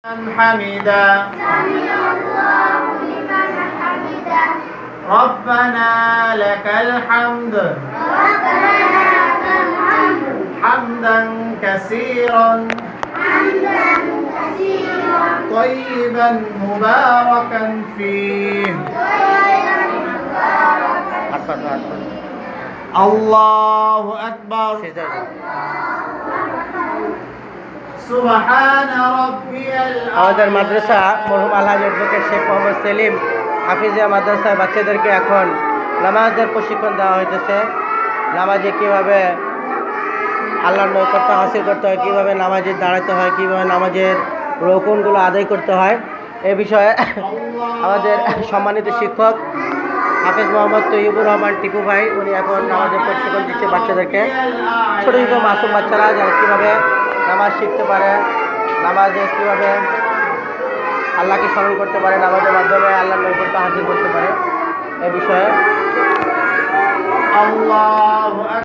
حمدا ربنا لك الحمد حمدا كثيرا طيبا مباركا فيه الله أكبر سبحان ربي আমাদের মাদ্রাসা মরহুম আলহাজ অ্যাডভোকেট শেখ মোহাম্মদ সেলিম হাফিজিয়া মাদ্রাসায় বাচ্চাদেরকে এখন নামাজের প্রশিক্ষণ দেওয়া হইতেছে। নামাজে কীভাবে আল্লাহর নৈকট্য হাসিল করতে হয়, কীভাবে নামাজে দাঁড়াতে হয়, কীভাবে নামাজের রোকনগুলো আদায় করতে হয়, এ বিষয়ে আমাদের সম্মানিত শিক্ষক হাফেজ মোহাম্মদ তৈয়বুর রহমান টিপু ভাই উনি এখন নামাজের প্রশিক্ষণ দিচ্ছে বাচ্চাদেরকে। ছোটো ছোটো মাসুম বাচ্চারা যারা কীভাবে নামাজ শিখতে পারে, নামাজে কীভাবে আল্লাহকে স্মরণ করতে পারে, নামাজের মাধ্যমে আল্লাহর নৈকট্য হাসিল করতে পারে, এ বিষয়ে আল্লাহ